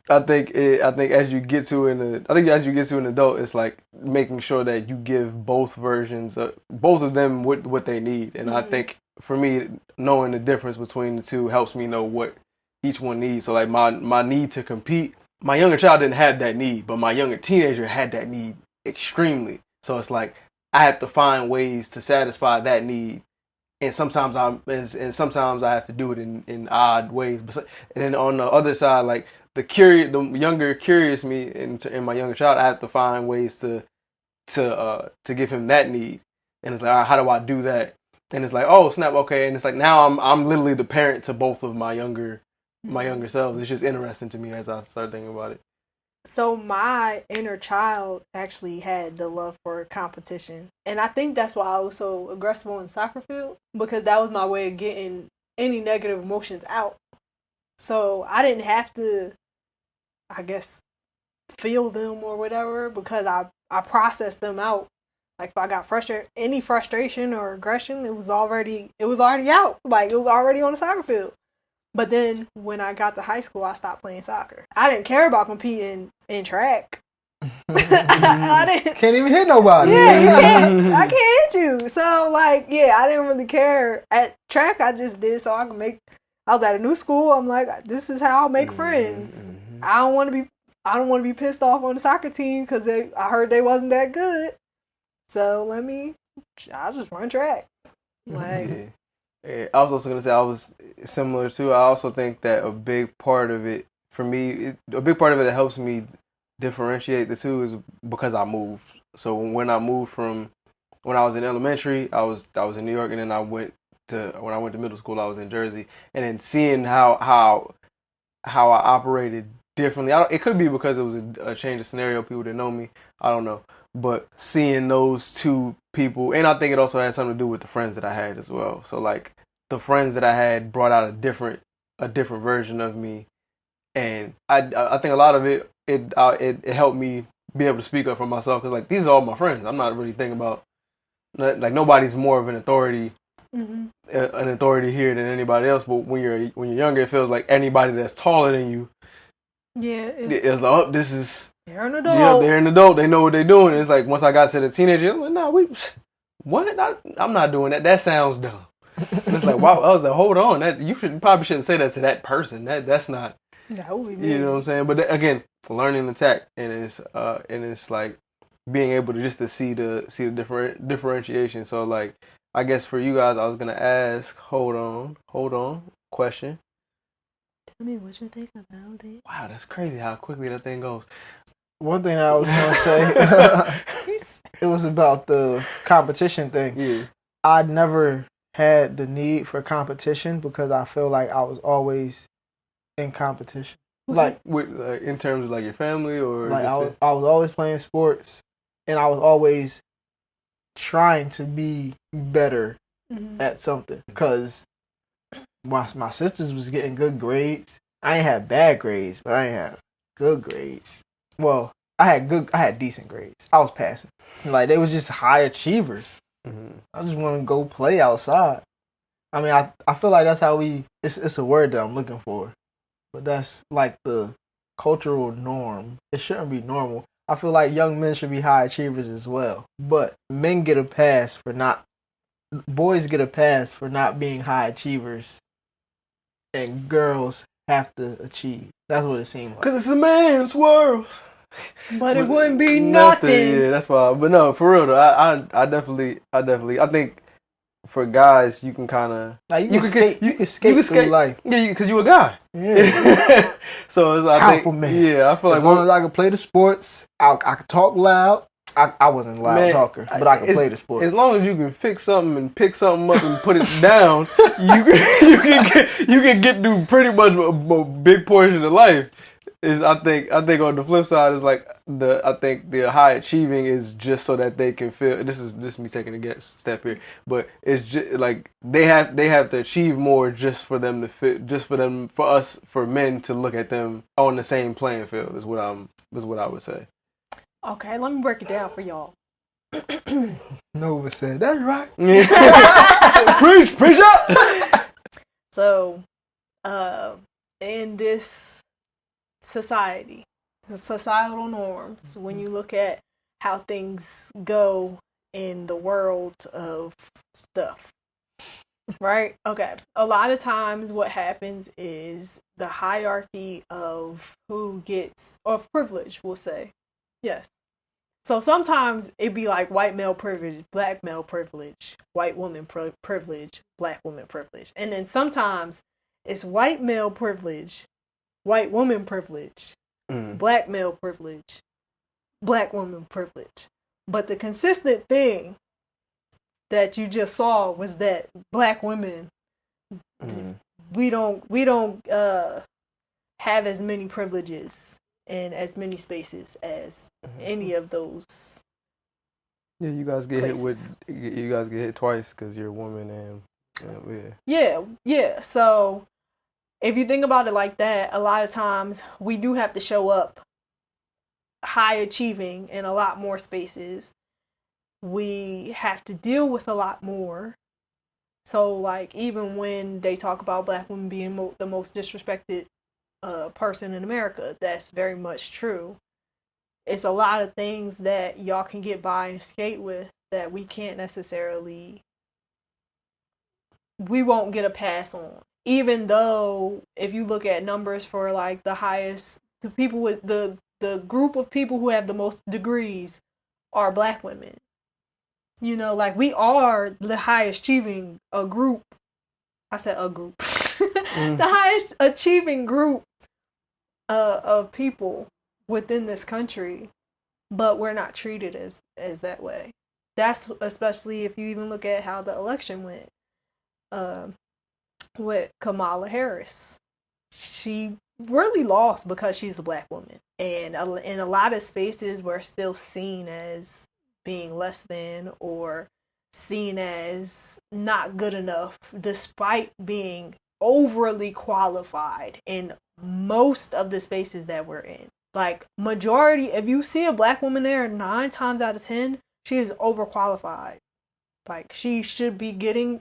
I think as you get to an adult, it's like making sure that you give both versions, both of them what they need. And I think for me, knowing the difference between the two helps me know what each one needs. So like my need to compete, my younger child didn't have that need, but my younger teenager had that need extremely. So it's like I have to find ways to satisfy that need and sometimes I have to do it in odd ways. But and then on the other side, like the younger curious me in my younger child, I have to find ways to give him that need. And it's like, all right, how do I do that? And it's like, oh snap, okay. And it's like now I'm literally the parent to both of my younger selves. It's just interesting to me as I start thinking about it. So my inner child actually had the love for competition. And I think that's why I was so aggressive on the soccer field, because that was my way of getting any negative emotions out. So I didn't have to, I guess, feel them or whatever, because I processed them out. Like if I got frustrated, any frustration or aggression, it was already out. Like it was already on the soccer field. But then when I got to high school, I stopped playing soccer. I didn't care about competing in track. I didn't. Can't even hit nobody. Yeah, I can't hit you. So like, yeah, I didn't really care. At track, I just did so I could make. I was at a new school. I'm like, this is how I'll make friends. I don't want to be pissed off on the soccer team because I heard they wasn't that good. So I'll just run track. Like. Yeah. I was also going to say I was similar too. I also think that a big part of it, for me, a big part of it that helps me differentiate the two is because I moved. So when I moved from, when I was in elementary, I was in New York, and then when I went to middle school, I was in Jersey, and then seeing how I operated differently. It could be because it was a change of scenario. People didn't know me. I don't know. But seeing those two people, and I think it also had something to do with the friends that I had as well. So like the friends that I had brought out a different version of me, and I think a lot of it helped me be able to speak up for myself, because like these are all my friends. I'm not really thinking about, like, nobody's more of an authority. An authority here than anybody else. But when you're younger, it feels like anybody that's taller than you. Yeah, it's like, oh, this is. They're an adult. Yeah, they're an adult. They know what they're doing. It's like once I got to the teenager, I'm like, nah, what? I'm not doing that. That sounds dumb. And it's like, wow. I was like, hold on. That you probably shouldn't say that to that person. That's not. That would be you know what I'm saying? But again, learning the tact, and it's like being able to just to see the different differentiation. So like, I guess for you guys, I was gonna ask. Hold on. Question. Tell me what you think about it. Wow, that's crazy how quickly that thing goes. One thing I was going to say, it was about the competition thing. Yeah. I never had the need for competition because I feel like I was always in competition. Like in terms of like your family, or like I was always playing sports, and I was always trying to be better at something, because my sisters was getting good grades. I ain't had bad grades, but I ain't have good grades. Well, I had decent grades. I was passing. Like, they was just high achievers. I just want to go play outside. I mean, I feel like that's how it's a word that I'm looking for. But that's like the cultural norm. It shouldn't be normal. I feel like young men should be high achievers as well. But boys get a pass for not being high achievers, and girls have to achieve. That's what it seemed like. Because it's a man's world. But it wouldn't be nothing. Yeah, that's why. But no, for real though, I definitely, I think for guys, you can kind of, like, you can skate through life. Yeah, because you a guy. Yeah. So it's, I think, man. Yeah, I feel like as long as I can play the sports, I can talk loud. I wasn't a loud talker, but I can play the sports. As long as you can fix something and pick something up and put it down, you can get through pretty much a big portion of life. I think on the flip side is like I think the high achieving is just so that they can feel. This is me taking a guess step here, but it's just like they have to achieve more just for them to fit, for men to look at them on the same playing field is what I would say. Okay, let me break it down for y'all. Nova said, that's right. Preach up. So, in this society, the societal norms, when you look at how things go in the world of stuff, right? Okay. A lot of times what happens is the hierarchy of who gets, or privilege, we'll say. Yes. So sometimes it'd be like white male privilege, black male privilege, white woman privilege, black woman privilege. And then sometimes it's white male privilege, white woman privilege, black male privilege, black woman privilege. But the consistent thing that you just saw was that black women, we don't have as many privileges in as many spaces as any of those. Yeah, you guys get places. you guys get hit twice because you're a woman and Yeah. So if you think about it like that, a lot of times we do have to show up high achieving in a lot more spaces. We have to deal with a lot more. So like even when they talk about black women being the most disrespected person in America, that's very much true. It's a lot of things that y'all can get by and skate with that we can't necessarily, we won't get a pass on. Even though if you look at numbers for like the highest, the people with the group of people who have the most degrees are black women. You know, like we are the highest achieving group. I said a group. The highest achieving group of people within this country, but we're not treated as that way. That's especially if you even look at how the election went with Kamala Harris. She really lost because she's a black woman, and in a lot of spaces we're still seen as being less than or seen as not good enough despite being overly qualified in most of the spaces that we're in. Like majority, if you see a black woman there, 9 times out of 10, she is overqualified. Like she should be getting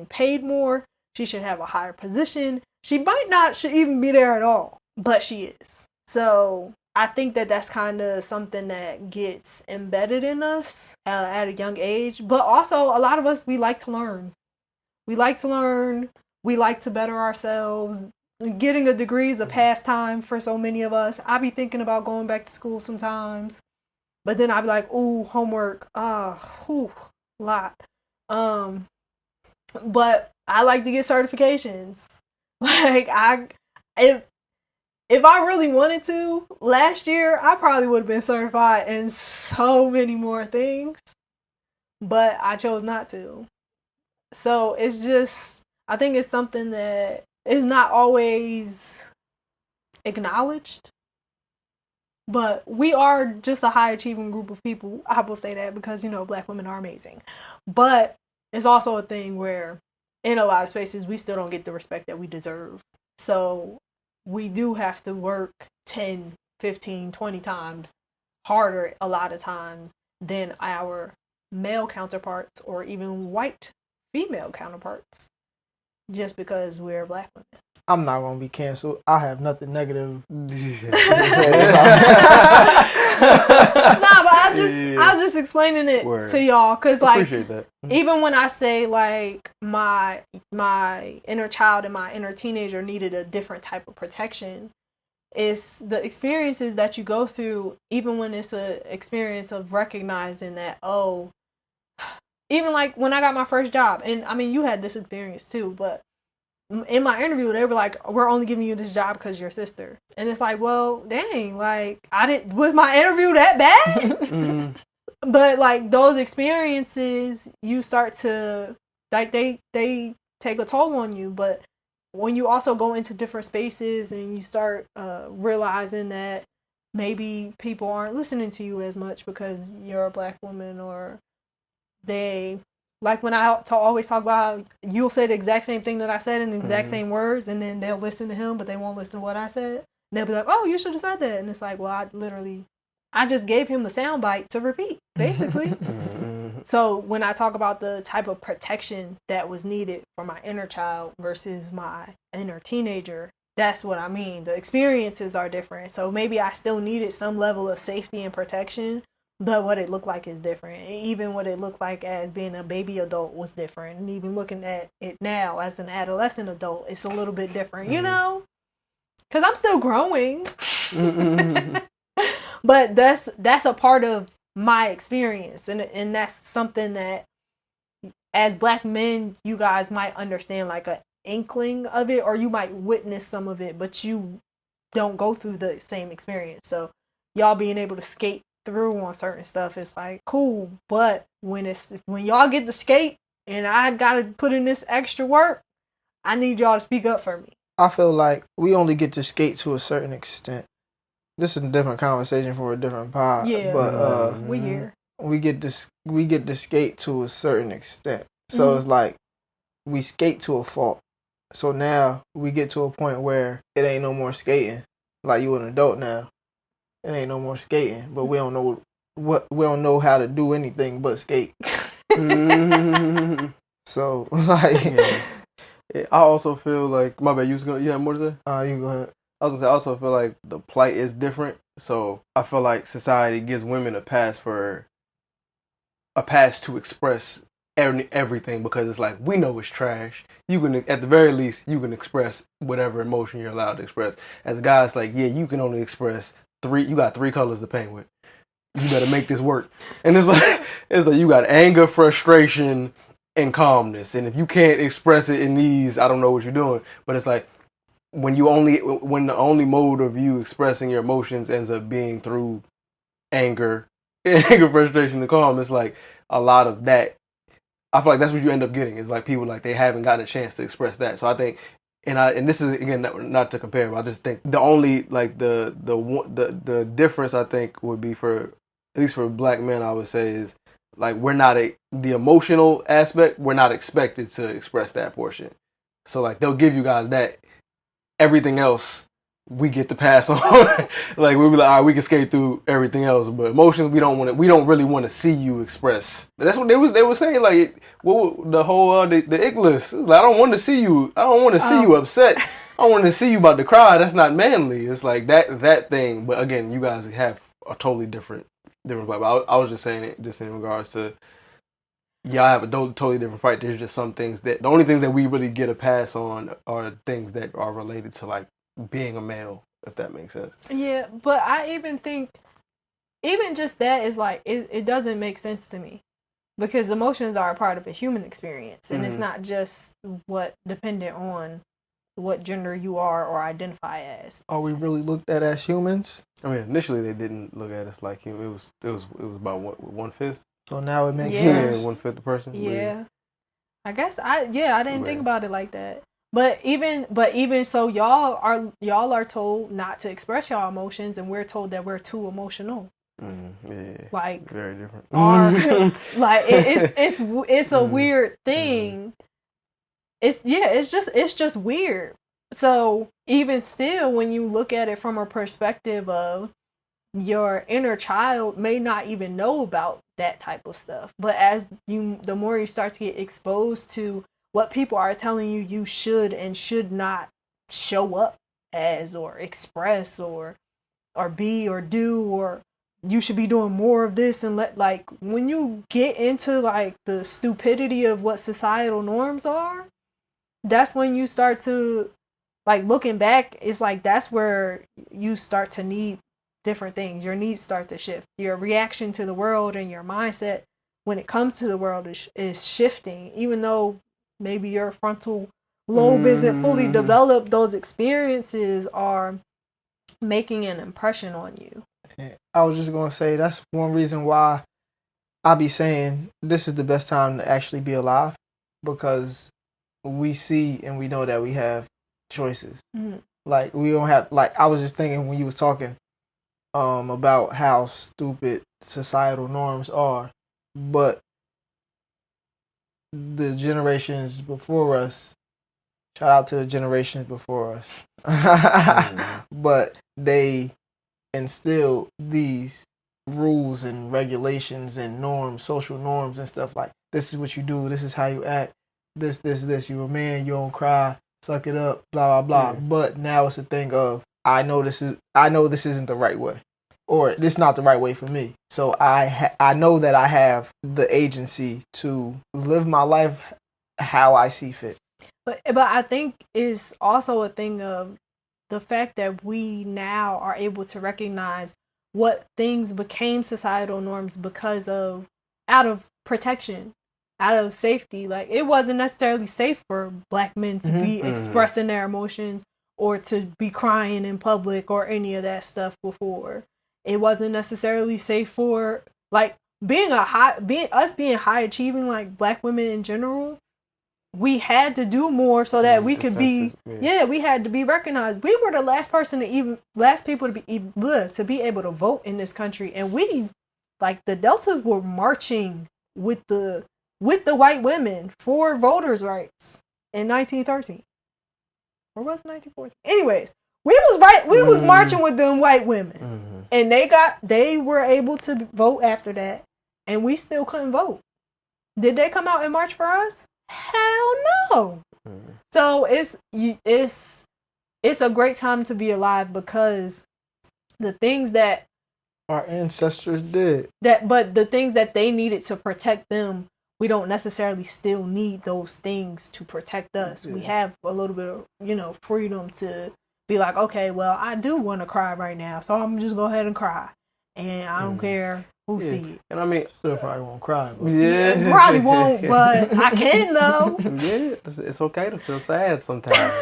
paid more. She should have a higher position. She might not should even be there at all, but she is. So I think that that's kind of something that gets embedded in us at a young age. But also a lot of us, we like to learn. We like to learn. We like to better ourselves. Getting a degree is a pastime for so many of us. I be thinking about going back to school sometimes. But then I'd be like, ooh, homework. A lot. But I like to get certifications. Like if I really wanted to, last year I probably would have been certified in so many more things. But I chose not to. So it's just, I think it's something that is not always acknowledged. But we are just a high achieving group of people. I will say that because, you know, black women are amazing. But it's also a thing where in a lot of spaces we still don't get the respect that we deserve. So we do have to work 10, 15, 20 times harder a lot of times than our male counterparts or even white female counterparts just because we're black women. I'm not gonna be canceled. I have nothing negative to say but I was just explaining it to y'all because like appreciate that. Even when I say like my inner child and my inner teenager needed a different type of protection, it's the experiences that you go through. Even when it's a experience of recognizing that, oh, even like when I got my first job, and I mean you had this experience too, but in my interview they were like, we're only giving you this job because you're sister. And it's like, well, dang, like was my interview that bad? But like those experiences, you start to like they take a toll on you. But when you also go into different spaces and you start realizing that maybe people aren't listening to you as much because you're a black woman, or they like when I always talk about how you'll say the exact same thing that I said in the exact same words, and then they'll listen to him, but they won't listen to what I said. And they'll be like, oh, you should have said that. And it's like, well, I just gave him the soundbite to repeat, basically. So when I talk about the type of protection that was needed for my inner child versus my inner teenager, that's what I mean. The experiences are different. So maybe I still needed some level of safety and protection, but what it looked like is different. Even what it looked like as being a baby adult was different. And even looking at it now as an adolescent adult, it's a little bit different, you know? Because I'm still growing. But that's a part of my experience, and that's something that as Black men you guys might understand like a inkling of it, or you might witness some of it, but you don't go through the same experience. So y'all being able to skate through on certain stuff is like cool, but when y'all get to skate and I gotta put in this extra work, I need y'all to speak up for me. I feel like we only get to skate to a certain extent. This is a different conversation for a different pod. Yeah, but we here. We get to skate to a certain extent. So it's like we skate to a fault. So now we get to a point where it ain't no more skating. Like you an adult now, it ain't no more skating. But we don't know how to do anything but skate. So like, I also feel like my bad. You have more to say? You go ahead. I was gonna say I also feel like the plight is different. So I feel like society gives women a pass to express everything, because it's like, we know it's trash. You can, at the very least, you can express whatever emotion you're allowed to express. As a guy, it's like, yeah, you can only express 3. You got 3 colors to paint with. You better make this work. And it's like you got anger, frustration, and calmness. And if you can't express it in these, I don't know what you're doing. But it's like, when the only mode of you expressing your emotions ends up being through anger, frustration, and calm, it's like a lot of that. I feel like that's what you end up getting. Is like people, like, they haven't gotten a chance to express that. So I think, and this is, again, not to compare, but I just think the only, like, the difference, I think, would be, for at least for Black men, I would say, is like, we're not the emotional aspect, we're not expected to express that portion. So like, they'll give you guys that. Everything else we get to pass on. Like, we'll be like, all right, we can skate through everything else, but emotions, we don't really want to see you express. That's what they were saying. Like, the whole the ick list. Like, I don't want to see you upset. I want to see you about to cry. That's not manly. It's like that thing. But again, you guys have a totally different vibe. I was just saying it just in regards to, yeah, I have a totally different fight. There's just some things the only things that we really get a pass on are things that are related to, like, being a male, if that makes sense. Yeah, but I even think, even just that is like, it doesn't make sense to me, because emotions are a part of a human experience, and it's not just dependent on what gender you are or identify as. Are we really looked at as humans? I mean, initially they didn't look at us like human. It was about 1/5. So now it makes sense. 1/5 the person. Yeah, I guess I didn't think about it like that. But even so, y'all are told not to express y'all emotions, and we're told that we're too emotional. Yeah, like, very different. Like, it's a weird thing. It's just weird. So even still, when you look at it from a perspective of, your inner child may not even know about that type of stuff, but the more you start to get exposed to what people are telling you you should and should not show up as, or express, or be, or do, or you should be doing more of this, and like, when you get into, like, the stupidity of what societal norms are, that's when you start to, like, looking back, it's like, that's where you start to need different things. Your needs start to shift. Your reaction to the world and your mindset when it comes to the world is shifting. Even though maybe your frontal lobe isn't fully developed, those experiences are making an impression on you. I was just going to say, that's one reason why I be saying this is the best time to actually be alive, because we see and we know that we have choices. Like, we don't have, like, I was just thinking when you was talking about how stupid societal norms are, but the generations before us, shout out to the generations before us, but they instilled these rules and regulations and norms, social norms and stuff, like, this is what you do, this is how you act, this, you're a man, you don't cry, suck it up, blah blah blah. But now it's a thing of, I know this isn't the right way, or this is not the right way for me. So I know that I have the agency to live my life how I see fit. But I think it's also a thing of the fact that we now are able to recognize what things became societal norms because of out of protection, out of safety. Like, it wasn't necessarily safe for Black men to be expressing their emotions or to be crying in public or any of that stuff before. It wasn't necessarily safe for, like, being high achieving, like, Black women in general. We had to do more so that we could be, we had to be recognized. We were the last people to be able to vote in this country, and we, like, the Deltas were marching with the white women for voters' rights in 1913. Or was it 1914? Anyways, we was marching with them white women, and they were able to vote after that, and we still couldn't vote. Did they come out and march for us? Hell no. So it's a great time to be alive, because the things that our ancestors did, but the things that they needed to protect them, we don't necessarily still need those things to protect us. We have a little bit of, freedom to be like, okay, well, I do want to cry right now, so I'm just go ahead and cry, and I don't care who see it. And I mean, still probably won't cry. But. Yeah, probably won't, but I can though. Yeah, it's okay to feel sad sometimes.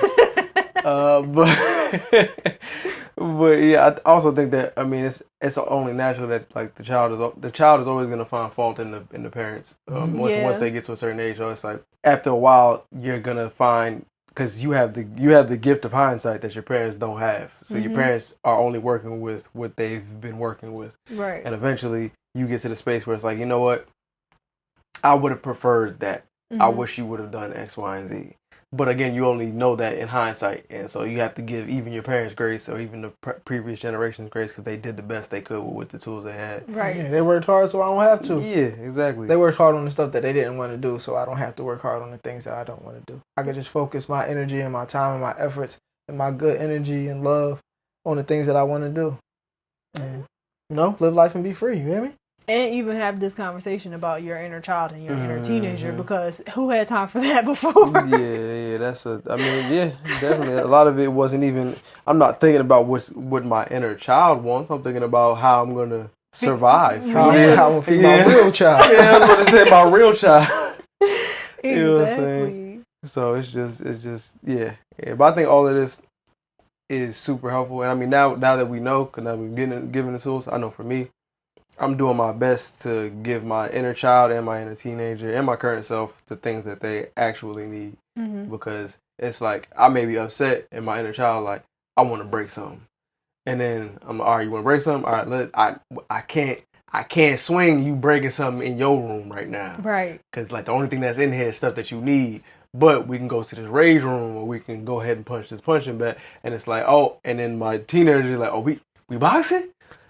But yeah, I also think that, I mean, it's only natural that, like, the child is always gonna find fault in the parents. Once they get to a certain age, it's like after a while you're gonna find, because you have the gift of hindsight that your parents don't have. So your parents are only working with what they've been working with. Right. And eventually you get to the space where it's like, you know what? I would have preferred that. I wish you would have done X, Y, and Z. But again, you only know that in hindsight. And so you have to give even your parents grace, or even the previous generations grace, because they did the best they could with the tools they had. Right. Yeah, they worked hard, so I don't have to. Yeah, exactly. They worked hard on the stuff that they didn't want to do, so I don't have to work hard on the things that I don't want to do. I can just focus my energy and my time and my efforts and my good energy and love on the things that I want to do. And, live life and be free. You hear me? And even have this conversation about your inner child and your inner teenager, because who had time for that before? Yeah, definitely. A lot of it wasn't even, I'm not thinking about what my inner child wants. I'm thinking about how I'm going to survive. How I'm going to feed my real child. Yeah, I was going to say my real child. Exactly. You know what I'm saying? So it's just, yeah. But I think all of this is super helpful. And I mean, now that we know, because now we're given the tools, I know for me, I'm doing my best to give my inner child and my inner teenager and my current self the things that they actually need. Because it's like, I may be upset, and my inner child, like, I want to break something. And then I'm like, all right, you want to break something? All right, I can't swing you breaking something in your room right now. Right. Because, like, the only thing that's in here is stuff that you need. But we can go to this rage room, or we can go ahead and punch this punching bag. And it's like, oh, and then my teenager is like, oh, we boxing?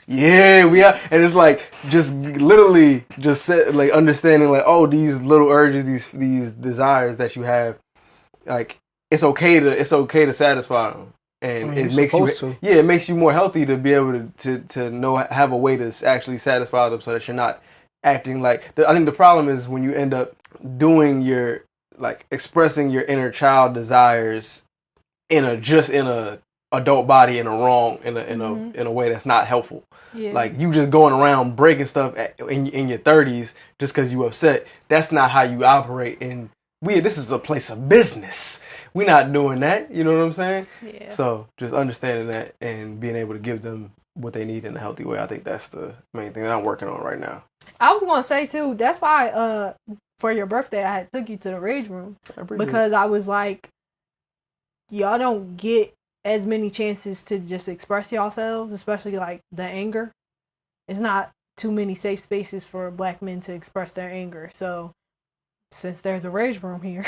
Yeah, we are. And it's like, just literally just like understanding, like, oh, these little urges, these desires that you have, like, it's okay to satisfy them. And it makes you more healthy to be able to know, have a way to actually satisfy them, so that you're not acting like, I think the problem is when you end up doing expressing your inner child desires in a adult body in a way that's not helpful. Yeah. Like, you just going around breaking stuff in your 30s just because you upset. That's not how you operate. And this is a place of business. We're not doing that. You know what I'm saying? Yeah. So just understanding that and being able to give them what they need in a healthy way. I think that's the main thing that I'm working on right now. I was going to say too, that's why for your birthday I took you to the rage room, because I was like, y'all don't get as many chances to just express yourselves, especially like the anger. It's not too many safe spaces for Black men to express their anger. So since there's a rage room here,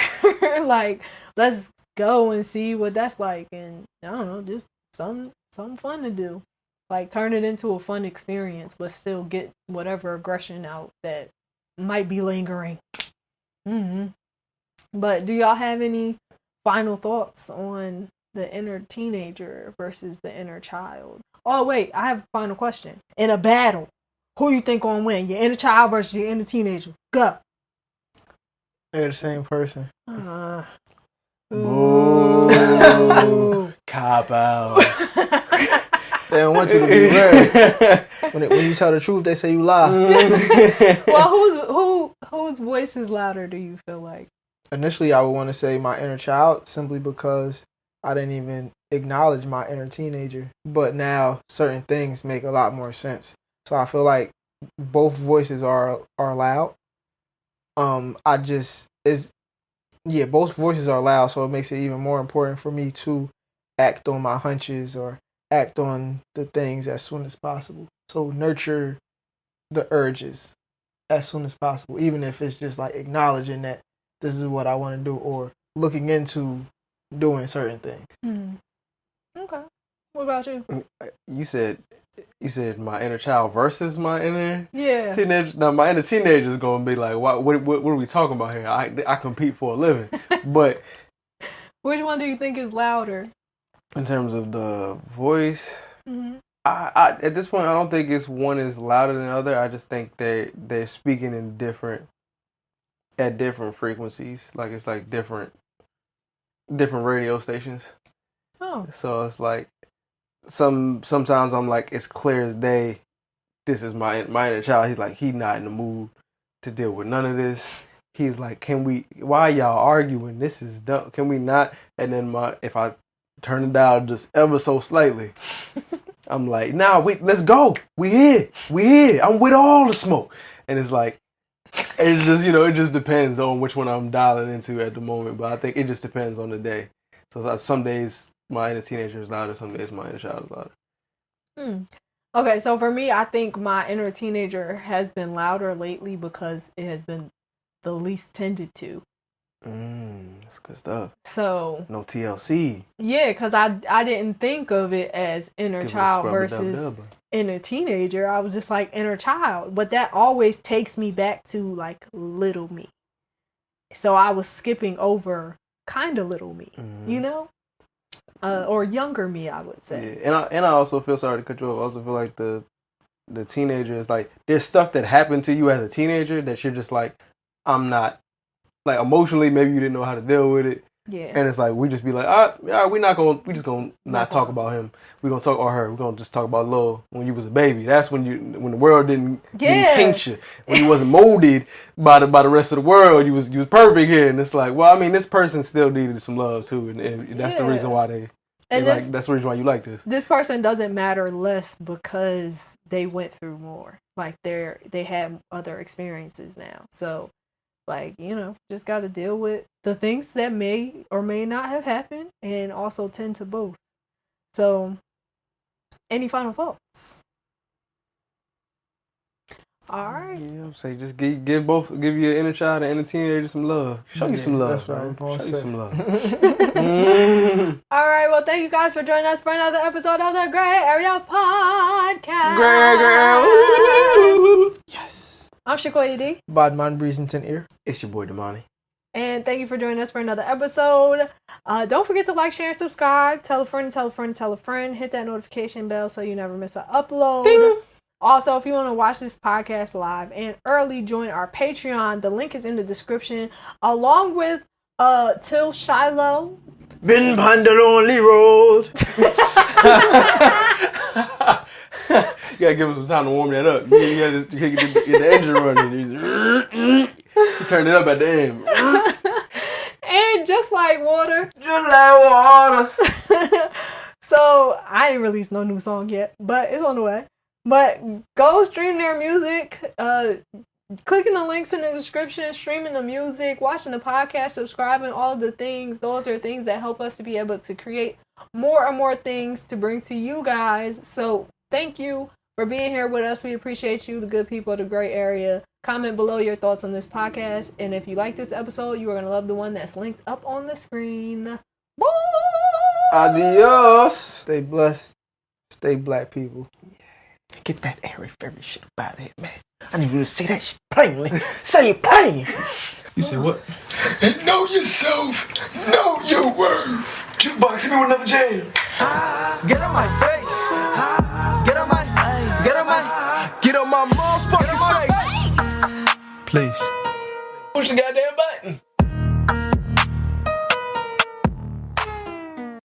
like, let's go and see what that's like. And I don't know, just something fun to do. Like, turn it into a fun experience, but still get whatever aggression out that might be lingering. But do y'all have any final thoughts on the inner teenager versus the inner child? Oh, wait, I have a final question. In a battle, who you think gonna win? Your inner child versus your inner teenager? Go. They're the same person. Ooh. Cop out. They don't want you to be red. When you tell the truth, they say you lie. Well, whose voice is louder, do you feel like? Initially, I would want to say my inner child, simply because I didn't even acknowledge my inner teenager. But now certain things make a lot more sense. So I feel like both voices are loud. Both voices are loud, so it makes it even more important for me to act on my hunches or act on the things as soon as possible. So nurture the urges as soon as possible, even if it's just like acknowledging that this is what I want to do or looking into doing certain things. Okay. What about you? You said my inner child versus my inner teenager. Now my inner teenager is gonna be like, what are we talking about here? I compete for a living, but which one do you think is louder? In terms of the voice, I at this point I don't think one is louder than the other. I just think they're speaking in at different frequencies. Like it's like different radio stations. Oh. So it's like sometimes I'm like, it's clear as day, this is my inner child. He's like, he's not in the mood to deal with none of this. He's like, why y'all arguing? This is dumb. Can we not? And then if I turn it down just ever so slightly, I'm like, nah, let's go. We here. I'm with all the smoke. And it's like, it's just, it just depends on which one I'm dialing into at the moment. But I think it just depends on the day. So it's like some days my inner teenager is louder, some days my inner child is louder. Okay, so for me, I think my inner teenager has been louder lately because it has been the least tended to. That's good stuff. So no TLC. Yeah, because I didn't think of it as inner child versus inner teenager. I was just like inner child. But that always takes me back to like little me. So I was skipping over kind of little me, or younger me, I would say. Yeah. And I also feel, sorry to cut you off, I also feel like the teenager is like, there's stuff that happened to you as a teenager that you're just like, I'm not, like emotionally, maybe you didn't know how to deal with it. Yeah. And it's like, we just be like, we just gonna not talk about him. We're gonna talk, or her, we're gonna just talk about Lil when you was a baby. That's when the world didn't taint you. When you wasn't molded by the rest of the world, you was perfect here. And it's like, well, I mean, this person still needed some love too. And that's the reason why that's the reason why you like this. This person doesn't matter less because they went through more. Like they have other experiences now. So like, just got to deal with the things that may or may not have happened and also tend to both. So, any final thoughts? All right. Yeah, I'm saying just give your inner child and inner teenager some love. Show you some love. That's right. Show you some love. All right. Well, thank you guys for joining us for another episode of the Grae Area Podcast. Grae Area. Yes. I'm Shakoya D. Badman Breezington ear. It's your boy Damani. And thank you for joining us for another episode. Don't forget to like, share, and subscribe. Tell a friend, tell a friend, tell a friend. Hit that notification bell so you never miss an upload. Ding. Also, if you want to watch this podcast live and early, join our Patreon. The link is in the description. Along with Till Shiloh. Been on the lonely road. You gotta give him some time to warm that up. You gotta get the engine running. You turn it up at the end. And just like water. Just like water. So, I ain't released no new song yet, but it's on the way. But go stream their music. Clicking the links in the description, streaming the music, watching the podcast, subscribing, all of the things. Those are things that help us to be able to create more and more things to bring to you guys. So, thank you for being here with us. We appreciate you, the good people of the Grae Area. Comment below your thoughts on this podcast. And if you like this episode, you are going to love the one that's linked up on the screen. Bye! Adios! Stay blessed. Stay black people. Get that airy fairy shit up out of here, man. I need you to say that shit plainly. Say it plain. You say what? Know yourself. Know your worth. Jukebox, me with another jam. Get on my face. Get on my motherfucking face. Please. Push the goddamn button.